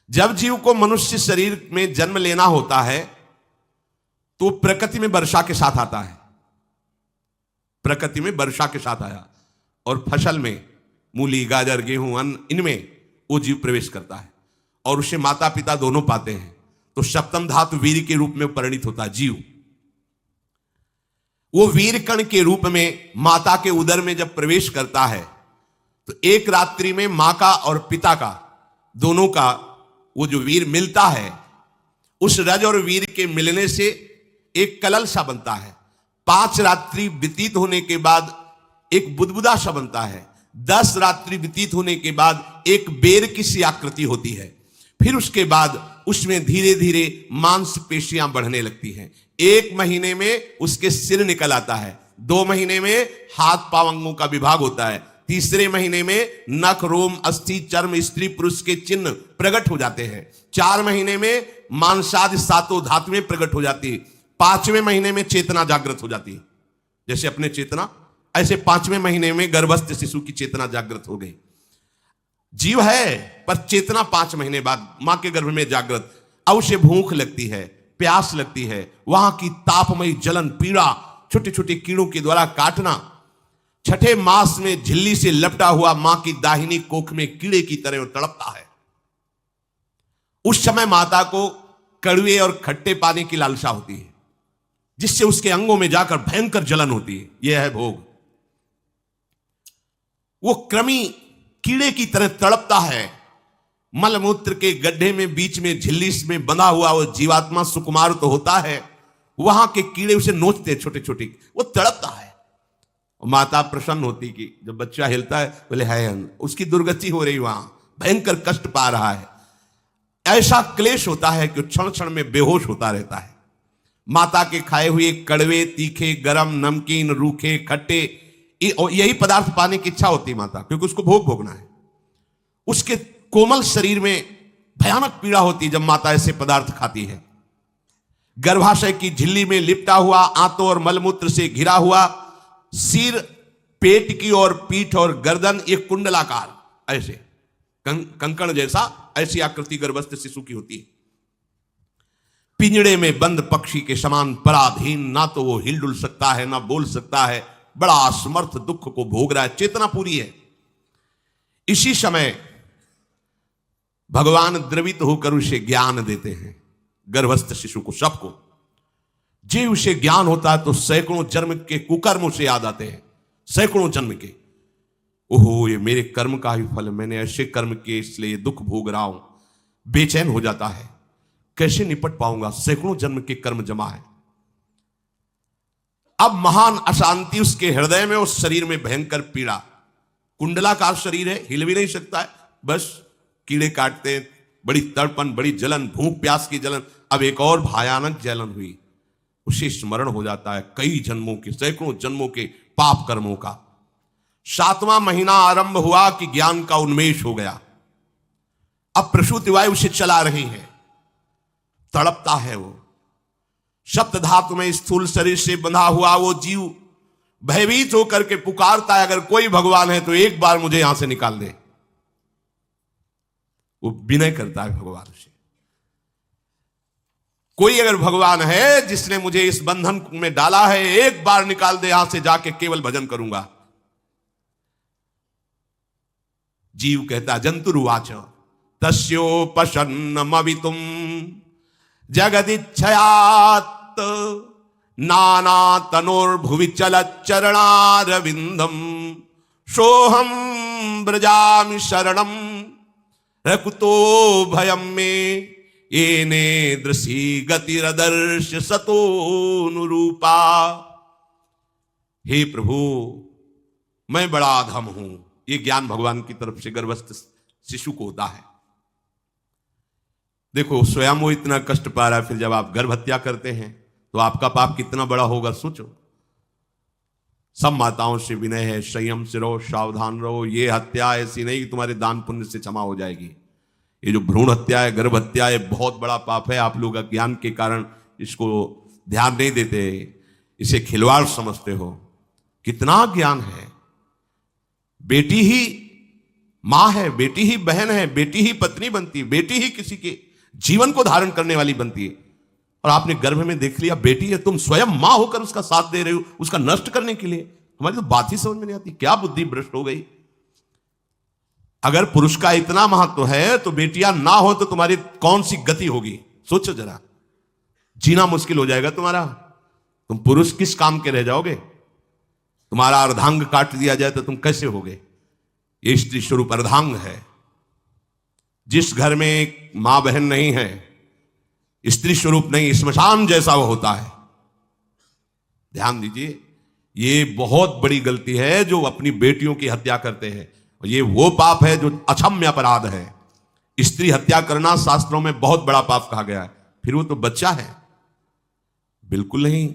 जब जीव को मनुष्य शरीर में जन्म लेना होता है तो प्रकृति में वर्षा के साथ आता है, प्रकृति में वर्षा के साथ आया और फसल में मूली गाजर गेहूं अन्न इनमें वो जीव प्रवेश करता है और उसे माता पिता दोनों पाते हैं, तो सप्तम धातु वीर के रूप में परिणित होता है जीव। वो वीर कण के रूप में माता के उदर में जब प्रवेश करता है तो एक रात्रि में मां का और पिता का दोनों का वो जो वीर मिलता है, उस रज और वीर के मिलने से एक कलल सा बनता है। 5 रात्रि व्यतीत होने के बाद एक बुदबुदा सा बनता है। 10 रात्रि व्यतीत होने के बाद एक बेर की सी आकृति होती है। फिर उसके बाद उसमें धीरे धीरे मांसपेशियां बढ़ने लगती हैं। 1 महीने में उसके सिर निकल आता है, 2 महीने में हाथ पांव अंगों का विभाग होता है, तीसरे महीने में नख रोम अस्थि चर्म स्त्री पुरुष के चिन्ह प्रकट हो जाते हैं, 4 महीने में मांसादि 7 धातुएं प्रकट हो जाती है, 5वें महीने में चेतना जागृत हो जाती है। जैसे अपने चेतना, ऐसे 5वें महीने में गर्भस्थ शिशु की चेतना जागृत हो गई। जीव है पर चेतना 5 महीने बाद मां के गर्भ में जागृत। अब उसे भूख लगती है, प्यास लगती है, वहां की तापमयी जलन पीड़ा छोटे छोटे कीड़ों के द्वारा काटना, 6ठे मास में झिल्ली से लपटा हुआ मां की दाहिनी कोख में कीड़े की तरह तड़पता है। उस समय माता को कड़वे और खट्टे पानी की लालसा होती है, जिससे उसके अंगों में जाकर भयंकर जलन होती है। यह है भोग। वो कृमि कीड़े की तरह तड़पता है। मलमूत्र के गड्ढे में बीच में झिल्ली में बंधा हुआ वो जीवात्मा सुकुमार तो होता है, वहां के कीड़े उसे नोचते छोटे छोटे, वो तड़पता है। माता प्रसन्न होती कि जब बच्चा हिलता है, बोले है उसकी दुर्गति हो रही, वहां भयंकर कष्ट पा रहा है। ऐसा क्लेश होता है कि क्षण क्षण में बेहोश होता रहता है। माता के खाए हुए कड़वे तीखे गरम नमकीन रूखे खट्टे यही पदार्थ पाने की इच्छा होती है माता, क्योंकि उसको भोग भोगना है। उसके कोमल शरीर में भयानक पीड़ा होती है जब माता ऐसे पदार्थ खाती है। गर्भाशय की झिल्ली में लिपटा हुआ, आंतों और मलमूत्र से घिरा हुआ सिर, पेट की और पीठ और गर्दन एक कुंडलाकार ऐसे कंकण जैसा ऐसी आकृति गर्भस्थ शिशु की होती है। पिंजड़े में बंद पक्षी के समान पराधीन, ना तो वो हिल डुल सकता है ना बोल सकता है, बड़ा असमर्थ दुख को भोग रहा है, चेतना पूरी है। इसी समय भगवान द्रवित होकर उसे ज्ञान देते हैं, गर्भस्थ शिशु को, सबको। जे उसे ज्ञान होता है तो सैकड़ों जन्म के कुकर्म उसे याद आते हैं, सैकड़ों जन्म के। ओहो, ये मेरे कर्म का ही फल, मैंने ऐसे कर्म किए इसलिए दुख भोग रहा हूं। बेचैन हो जाता है, कैसे निपट पाऊंगा, सैकड़ों जन्म के कर्म जमा है। अब महान अशांति उसके हृदय में, उस शरीर में भयंकर पीड़ा। कुंडलाकार शरीर है, हिल भी नहीं सकता है, बस कीड़े काटते हैं, बड़ी तड़पन, बड़ी जलन, भूख प्यास की जलन। अब एक और भयानक जलन हुई, उसे स्मरण हो जाता है कई जन्मों के, सैकड़ों जन्मों के पाप कर्मों का। 7वां महीना आरंभ हुआ कि ज्ञान का उन्मेष हो गया। अब प्रसूति वायु उसे चला रही है, तड़पता है वो। सप्त धातु में स्थूल शरीर से बंधा हुआ वो जीव भयभीत होकर के पुकारता है, अगर कोई भगवान है तो एक बार मुझे यहां से निकाल दे। वो विनय करता है भगवान से, कोई अगर भगवान है जिसने मुझे इस बंधन में डाला है, एक बार निकाल दे, यहां से जाके केवल भजन करूंगा। जीव कहता, जंतुरुवाच तस्योपशन्नमवितुम जगदिच्छयात् नाना तनोर्भुवि चलच्चरणारविंदम सोहम ब्रजामि शरणम रकुतो भयम में येने दृशी गतिरदर्श सतोनुरूपा। हे प्रभु, मैं बड़ा अधम हूं। ये ज्ञान भगवान की तरफ से गर्भस्थ शिशु को होता है। देखो, स्वयं वो इतना कष्ट पा रहा है, फिर जब आप गर्भ हत्या करते हैं तो आपका पाप कितना बड़ा होगा, सोचो। सब माताओं से विनय है, संयम से रहो, सावधान रहो। ये हत्या ऐसी नहीं कि तुम्हारे दान पुण्य से क्षमा हो जाएगी। ये जो भ्रूण हत्या है, गर्भ हत्या है, बहुत बड़ा पाप है। आप लोग अज्ञान के कारण इसको ध्यान नहीं देते, इसे खिलवाड़ समझते हो। कितना ज्ञान है। बेटी ही मां है, बेटी ही बहन है, बेटी ही पत्नी बनती है, बेटी ही किसी के जीवन को धारण करने वाली बनती है। और आपने गर्भ में देख लिया बेटी है, तुम स्वयं मां होकर उसका साथ दे रहे हो, उसका नष्ट करने के लिए। हमारी तो बात ही समझ में नहीं आती, क्या बुद्धि भ्रष्ट हो गई। अगर पुरुष का इतना महत्व है तो बेटियां ना हो तो तुम्हारी कौन सी गति होगी, सोचो जरा। जीना मुश्किल हो जाएगा तुम्हारा। तुम पुरुष किस काम के रह जाओगे। तुम्हारा अर्धांग काट दिया जाए तो तुम कैसे होगे। ये स्त्री स्वरूप अर्धांग है। जिस घर में एक मां बहन नहीं है, स्त्री स्वरूप नहीं, श्मशान जैसा वो होता है। ध्यान दीजिए, ये बहुत बड़ी गलती है जो अपनी बेटियों की हत्या करते हैं। और ये वो पाप है जो अक्षम्य अपराध है। स्त्री हत्या करना शास्त्रों में बहुत बड़ा पाप कहा गया है। फिर वो तो बच्चा है, बिल्कुल नहीं।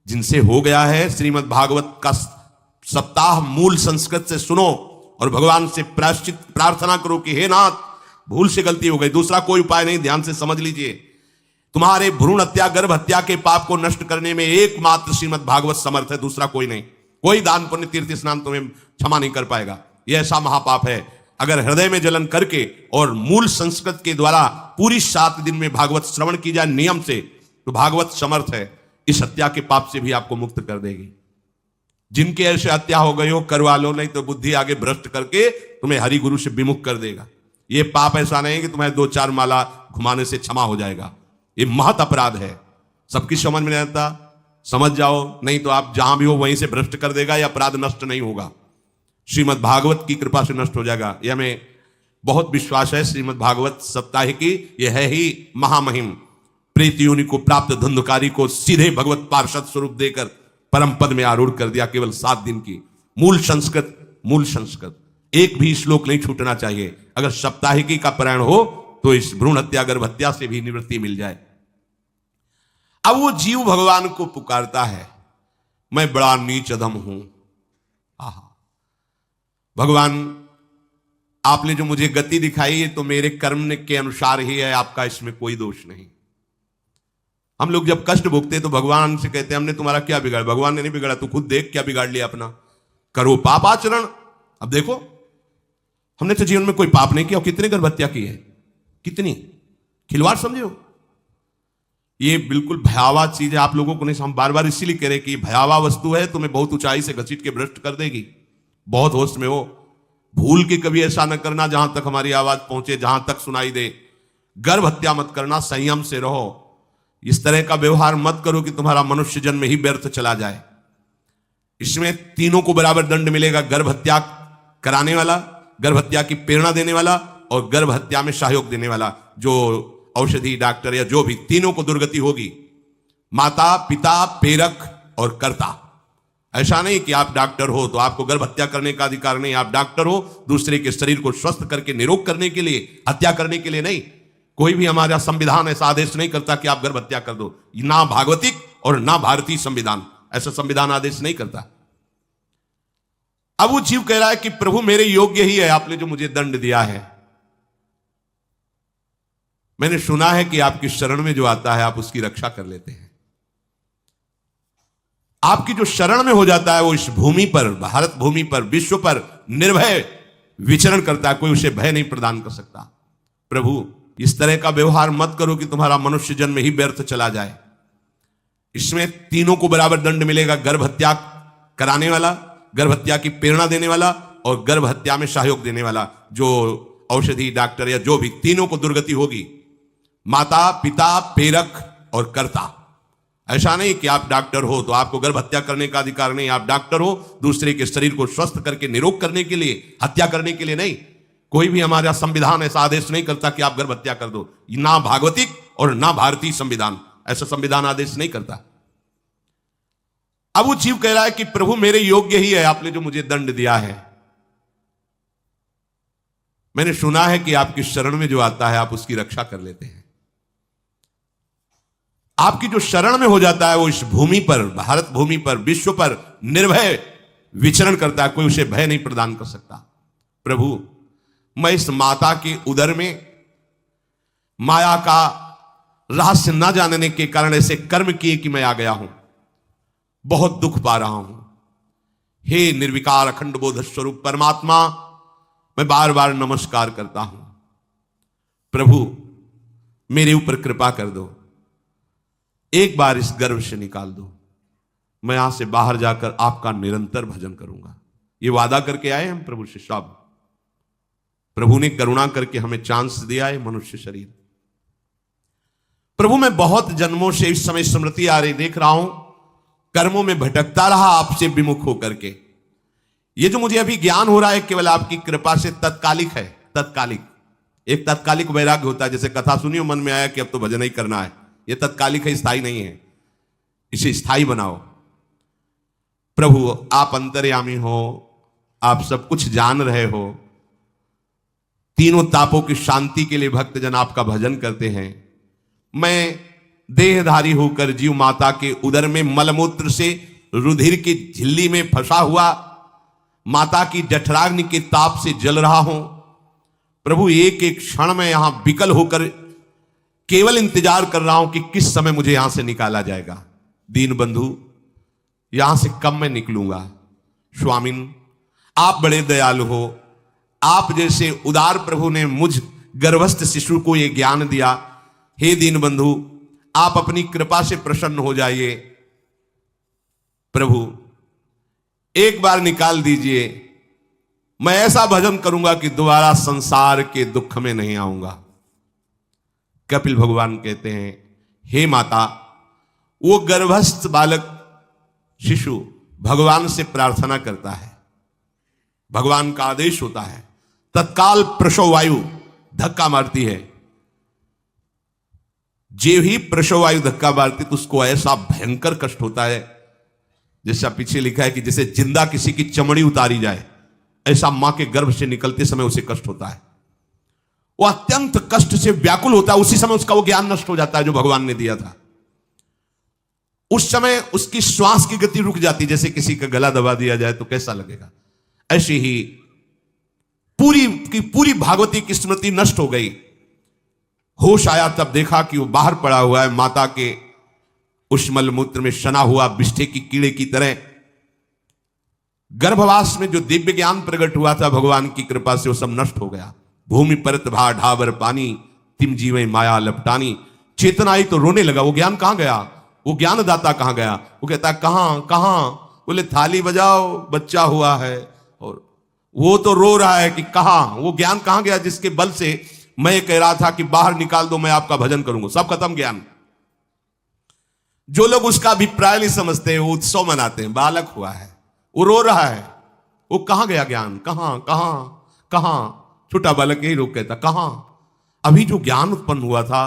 जिनसे हो गया है, श्रीमद् भागवत का सप्ताह मूल संस्कृत से सुनो और भगवान से प्रायश्चित प्रार्थना करो कि हे नाथ, भूल से गलती हो गई, दूसरा कोई उपाय नहीं। ध्यान से समझ लीजिए, तुम्हारे भ्रूण हत्या गर्भ हत्या के पाप को नष्ट करने में एकमात्र श्रीमद् भागवत समर्थ है, दूसरा कोई नहीं। कोई दान पुण्य तीर्थ स्नान तुम्हें क्षमा नहीं कर पाएगा। यह ऐसा महापाप है। अगर हृदय में जलन करके और मूल संस्कृत के द्वारा पूरी 7 दिन में भागवत श्रवण की जाए नियम से, तो भागवत समर्थ है, इस हत्या के पाप से भी आपको मुक्त कर देगी। जिनके ऐसे हत्या हो गई हो करवा लो, नहीं तो बुद्धि आगे भ्रष्ट करके तुम्हें हरि गुरु से विमुख कर देगा। ये पाप ऐसा नहीं कि तुम्हें 2-4 माला घुमाने से क्षमा हो जाएगा। ये महत अपराध है। सबकी समझ में नहीं आता, समझ जाओ, नहीं तो आप जहां भी हो वहीं से भ्रष्ट कर देगा। यह अपराध नष्ट नहीं होगा, श्रीमद् भागवत की कृपा से नष्ट हो जाएगा। यह हमें बहुत विश्वास है। श्रीमद् भागवत सप्ताह की यह है ही महामहिम। प्रेत योनि को प्राप्त धुंधकारी को सीधे भगवत पार्षद स्वरूप देकर परम पद में आरूढ़ कर दिया। केवल 7 दिन की मूल संस्कृत एक भी श्लोक नहीं छूटना चाहिए। अगर सप्ताहिकी का पारायण हो तो इस भ्रूण हत्या गर्भ हत्या से भी निवृत्ति मिल जाए। अब वो जीव भगवान को पुकारता है, मैं बड़ा नीच अधम हूं। आहा, भगवान आपने जो मुझे गति दिखाई है तो मेरे कर्म के अनुसार ही है, आपका इसमें कोई दोष नहीं। हम लोग जब कष्ट भोगते तो भगवान से कहते हैं हमने तुम्हारा क्या बिगाड़ा। भगवान ने नहीं बिगाड़ा, तू खुद देख क्या बिगाड़ लिया अपना। करो पाप आचरण। अब देखो, हमने तो जीवन में कोई पाप नहीं किया और कितने गर्भ हत्या की है, कितनी खिलवाड़ समझे हो। ये बिल्कुल भयावह चीज है। आप लोगों को नहीं, हम बार बार इसीलिए कह रहे कि भयावह वस्तु है, तुम्हें बहुत ऊंचाई से घसीट के भ्रष्ट कर देगी। बहुत होश में हो, भूल के कभी ऐसा न करना जहां तक हमारी आवाज पहुंचे, जहां तक सुनाई दे। गर्भ हत्या मत करना, संयम से रहो। इस तरह का व्यवहार मत करो कि तुम्हारा मनुष्य जन्म ही व्यर्थ चला जाए। इसमें तीनों को बराबर दंड मिलेगा। गर्भ हत्या कराने वाला, गर्भ हत्या की प्रेरणा देने वाला और गर्भ हत्या में सहयोग देने वाला, जो औषधि डॉक्टर या जो भी, तीनों को दुर्गति होगी। माता पिता प्रेरक और कर्ता। ऐसा नहीं कि आप डॉक्टर हो तो आपको गर्भ हत्या करने का अधिकार नहीं। आप डॉक्टर हो दूसरे के शरीर को स्वस्थ करके निरोग करने के लिए, हत्या करने के लिए नहीं। कोई भी हमारा संविधान ऐसा आदेश नहीं करता कि आप गर्भ हत्या कर दो। ना भागवतिक और ना भारतीय संविधान ऐसा संविधान आदेश नहीं करता। अब वो जीव कह रहा है कि प्रभु मेरे योग्य ही है आपने जो मुझे दंड दिया है। मैंने सुना है कि आपकी शरण में जो आता है आप उसकी रक्षा कर लेते हैं। आपकी जो शरण में हो जाता है वो इस भूमि पर, भारत भूमि पर, विश्व पर निर्भय विचरण करता है। कोई उसे भय नहीं प्रदान कर सकता। प्रभु इस तरह का व्यवहार मत करो कि तुम्हारा मनुष्य जन्म ही व्यर्थ चला जाए। इसमें तीनों को बराबर दंड मिलेगा। गर्भ हत्या कराने वाला, गर्भ हत्या की प्रेरणा देने वाला और गर्भ हत्या में सहयोग देने वाला, जो औषधि डॉक्टर या जो भी, तीनों को दुर्गति होगी। माता पिता प्रेरक और कर्ता। ऐसा नहीं कि आप डॉक्टर हो तो आपको गर्भ हत्या करने का अधिकार नहीं। आप डॉक्टर हो दूसरे के शरीर को स्वस्थ करके निरोग करने के लिए, हत्या करने के लिए नहीं। कोई भी हमारा संविधान ऐसा आदेश नहीं करता कि आप गर्भ हत्या कर दो। ना भागवतिक और ना भारतीय संविधान ऐसा संविधान आदेश नहीं करता। अब वो जीव कह रहा है कि प्रभु मेरे योग्य ही है आपने जो मुझे दंड दिया है। मैंने सुना है कि आपकी शरण में जो आता है आप उसकी रक्षा कर लेते हैं। आपकी जो शरण में हो जाता है वो इस भूमि पर, भारत भूमि पर, विश्व पर निर्भय विचरण करता है। कोई उसे भय नहीं प्रदान कर सकता। प्रभु मैं इस माता के उदर में माया का रहस्य न जानने के कारण ऐसे कर्म किए कि मैं आ गया हूं। बहुत दुख पा रहा हूं। हे निर्विकार अखंड बोध स्वरूप परमात्मा, मैं बार बार नमस्कार करता हूं, प्रभु मेरे ऊपर कृपा कर दो, एक बार इस गर्भ से निकाल दो, मैं यहां से बाहर जाकर आपका निरंतर भजन करूंगा। ये वादा करके आए हम प्रभु से सब। प्रभु ने करुणा करके हमें चांस दिया है मनुष्य शरीर। प्रभु मैं बहुत जन्मों से इस समय स्मृति आ रही देख रहा हूं, कर्मों में भटकता रहा आपसे विमुख होकर के। ये जो मुझे अभी ज्ञान हो रहा है केवल आपकी कृपा से तत्कालिक है, तत्कालिक। एक तत्कालिक वैराग्य होता है, जैसे कथा सुनियो मन में आया कि अब तो भजन ही करना है, ये तत्कालिक है, स्थायी नहीं है। इसे स्थायी बनाओ। प्रभु आप अंतर्यामी हो, आप सब कुछ जान रहे हो। तीनों तापों की शांति के लिए भक्तजन आपका भजन करते हैं। मैं देहधारी होकर जीव माता के उदर में मलमूत्र से रुधिर की झिल्ली में फंसा हुआ माता की जठराग्नि के ताप से जल रहा हूं। प्रभु एक एक क्षण में यहां विकल होकर केवल इंतजार कर रहा हूं कि किस समय मुझे यहां से निकाला जाएगा। दीन बंधु यहां से कब मैं निकलूंगा। स्वामिन आप बड़े दयालु हो, आप जैसे उदार प्रभु ने मुझ गर्भस्थ शिशु को यह ज्ञान दिया। हे दीन बंधु आप अपनी कृपा से प्रसन्न हो जाइए। प्रभु एक बार निकाल दीजिए, मैं ऐसा भजन करूंगा कि दोबारा संसार के दुख में नहीं आऊंगा। कपिल भगवान कहते हैं, हे माता, वो गर्भस्थ बालक शिशु भगवान से प्रार्थना करता है, भगवान का आदेश होता है, तत्काल प्रसव वायु धक्का मारती है। जे ही प्रसव वायु धक्का मारती तो उसको ऐसा भयंकर कष्ट होता है, जैसा पीछे लिखा है कि जैसे जिंदा किसी की चमड़ी उतारी जाए, ऐसा मां के गर्भ से निकलते समय उसे कष्ट होता है। वो अत्यंत कष्ट से व्याकुल होता है। उसी समय उसका वो ज्ञान नष्ट हो जाता है जो भगवान ने दिया था। उस समय उसकी श्वास की गति रुक जाती, जैसे किसी का गला दबा दिया जाए तो कैसा लगेगा। ऐसे ही पूरी की पूरी भागवती की स्मृति नष्ट हो गई। होश आया तब देखा कि वो बाहर पड़ा हुआ है, माता के उस मलमूत्र में सना हुआ बिष्ठे की कीड़े की तरह। गर्भवास में जो दिव्य ज्ञान प्रकट हुआ था भगवान की कृपा से, वो सब नष्ट हो गया। भूमि परत भा ढाबर पानी, तिम जीवे माया लपटानी। चेतना आई तो रोने लगा। वो ज्ञान कहां गया, वो ज्ञानदाता कहां गया। वो कहता कहां कहां, बोले थाली बजाओ बच्चा हुआ है। और वो तो रो रहा है कि कहां, वो ज्ञान कहां गया जिसके बल से मैं कह रहा था कि बाहर निकाल दो, मैं आपका भजन करूंगा। सब खत्म ज्ञान। जो लोग उसका अभिप्राय नहीं समझते वो उत्सव मनाते हैं, बालक हुआ है, वो रो रहा है, वो कहां गया ज्ञान, कहां कहां कहां। छोटा बालक यही लोग कहता कहां, अभी जो ज्ञान उत्पन्न हुआ था,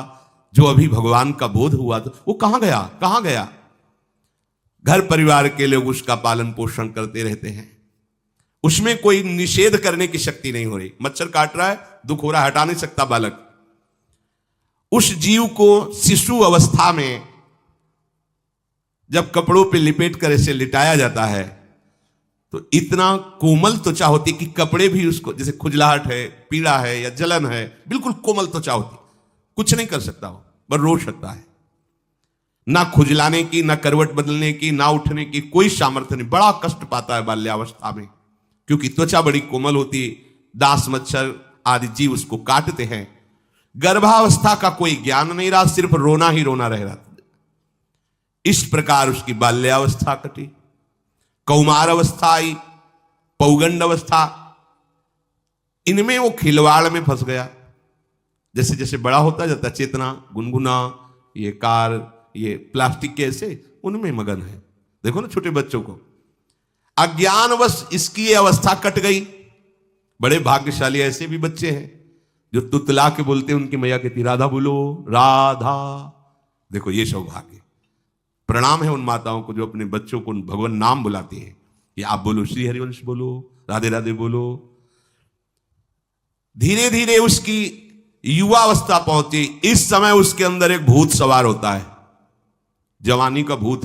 जो अभी भगवान का बोध हुआ था, वो कहां गया कहां गया। घर परिवार के लोग उसका पालन पोषण करते रहते हैं, उसमें कोई निषेध करने की शक्ति नहीं हो रही। मच्छर काट रहा है, दुख हो रहा है, हटा नहीं सकता बालक। उस जीव को शिशु अवस्था में जब कपड़ों पे लिपेट कर इसे लिटाया जाता है तो इतना कोमल त्वचा होती कि कपड़े भी उसको, जैसे खुजलाहट है, पीड़ा है या जलन है, बिल्कुल कोमल त्वचा होती, कुछ नहीं कर सकता वो, बस रो सकता है। ना खुजलाने की, ना करवट बदलने की, ना उठने की कोई सामर्थ्य नहीं। बड़ा कष्ट पाता है बाल्यावस्था में, क्योंकि त्वचा बड़ी कोमल होती, दास मच्छर आदि जीव उसको काटते हैं। गर्भावस्था का कोई ज्ञान नहीं रहा, सिर्फ रोना ही रोना रह रहा था। इस प्रकार उसकी बाल्यावस्था कटी, कौमार अवस्था आई, पौगंड अवस्था, इनमें वो खिलवाड़ में फंस गया। जैसे जैसे बड़ा होता जाता, चेतना, गुनगुना, ये कार, ये प्लास्टिक के ऐसे उनमें मगन है। देखो ना छोटे बच्चों को, अज्ञानवश इसकी ये अवस्था कट गई। बड़े भाग्यशाली ऐसे भी बच्चे हैं जो तुतला के बोलते हैं, उनकी मैया कहती राधा बोलो राधा। देखो ये सौभाग्य, प्रणाम है उन माताओं को जो अपने बच्चों को भगवान नाम बुलाती हैं। ये आप बोलो श्री हरिवंश बोलो, राधे राधे बोलो। धीरे धीरे उसकी युवा अवस्था पहुंची। इस समय उसके अंदर एक भूत सवार होता है, जवानी का भूत